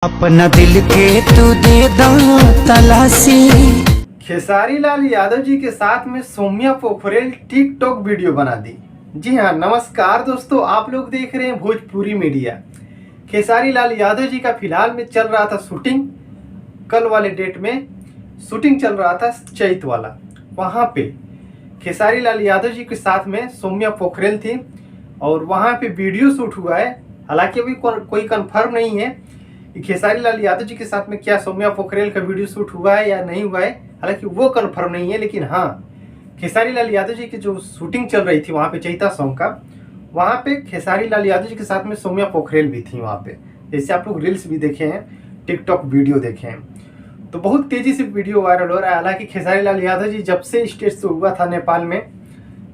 अपना दिल के तू दे दो तलाशी। खेसारी लाल यादव जी के साथ में सौम्या पोखरेल टिकटॉक वीडियो बना दी। जी हाँ, नमस्कार दोस्तों, आप लोग देख रहे हैं भोजपुरी मीडिया। खेसारी लाल यादव जी का फिलहाल में चल रहा था शूटिंग। कल वाले डेट में शूटिंग चल रहा था चैत वाला। वहाँ पे खेसारी लाल यादव जी के साथ में सौम्या पोखरेल थी और वहाँ पे वीडियो शूट हुआ है। हालांकि अभी कोई कंफर्म नहीं है कि खेसारी लाल यादव जी के साथ में क्या सौम्या पोखरेल का वीडियो शूट हुआ है या नहीं हुआ है। हालांकि वो कंफर्म नहीं है, लेकिन हाँ, खेसारी लाल यादव जी की जो शूटिंग चल रही थी वहाँ पे चैता सॉन्ग का, वहाँ पे खेसारी लाल यादव जी के साथ में सौम्या पोखरेल भी थी वहाँ पे। जैसे आप लोग रील्स भी देखे हैं, टिकटॉक वीडियो देखे हैं, तो बहुत तेजी से वीडियो वायरल हो रहा है। हालांकि खेसारी लाल यादव जी जब से स्टेज से हुआ था नेपाल में,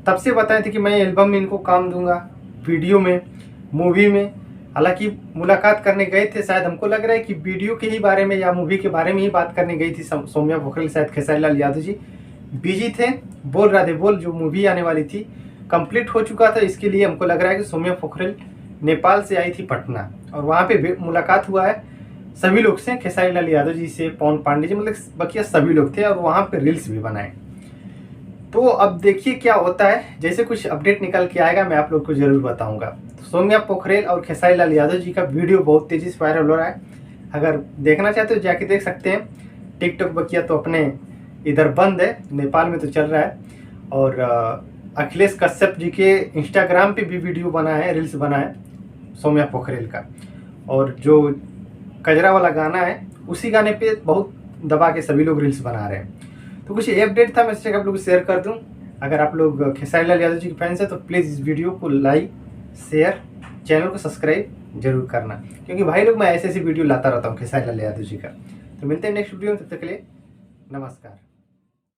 तब से बताए थे कि मैं एल्बम में इनको काम दूंगा, वीडियो में, मूवी में। हालांकि मुलाकात करने गए थे, शायद हमको लग रहा है कि वीडियो के ही बारे में या मूवी के बारे में ही बात करने गई थी सौम्या पोखरेल। शायद खेसारी लाल यादव जी बिजी थे, बोल रहे थे, जो मूवी आने वाली थी कंप्लीट हो चुका था। इसके लिए हमको लग रहा है कि सौम्या पोखरेल नेपाल से आई थी पटना, और वहाँ पे मुलाकात हुआ है सभी लोग से, खेसारी लाल यादव जी से, पवन पांडे जी, मतलब बकिया सभी लोग थे, और वहाँ पे रील्स भी बनाए। तो अब देखिए क्या होता है। जैसे कुछ अपडेट निकल के आएगा मैं आप लोग को जरूर बताऊंगा। सौम्या पोखरेल और खेसारी लाल यादव जी का वीडियो बहुत तेजी से वायरल हो रहा है। अगर देखना चाहते हो जाके देख सकते हैं। टिकटॉक बकिया तो अपने इधर बंद है, नेपाल में तो चल रहा है। और अखिलेश कश्यप जी के इंस्टाग्राम पे भी वीडियो बना है, रील्स बना है सौम्या पोखरेल का। और जो कजरा वाला गाना है, उसी गाने पे बहुत दबा के सभी लोग रील्स बना रहे हैं। तो कुछ ये अपडेट था, मैं सोचा आप लोग को शेयर कर दूं। अगर आप लोग खेसारी लाल यादव जी के फैंस हैं तो प्लीज़ इस वीडियो को लाइक, शेयर, चैनल को सब्सक्राइब जरूर करना, क्योंकि भाई लोग मैं ऐसे वीडियो लाता रहता हूँ खेसारी लाल यादव जी का। तो मिलते हैं नेक्स्ट वीडियो में, तब तक के लिए नमस्कार।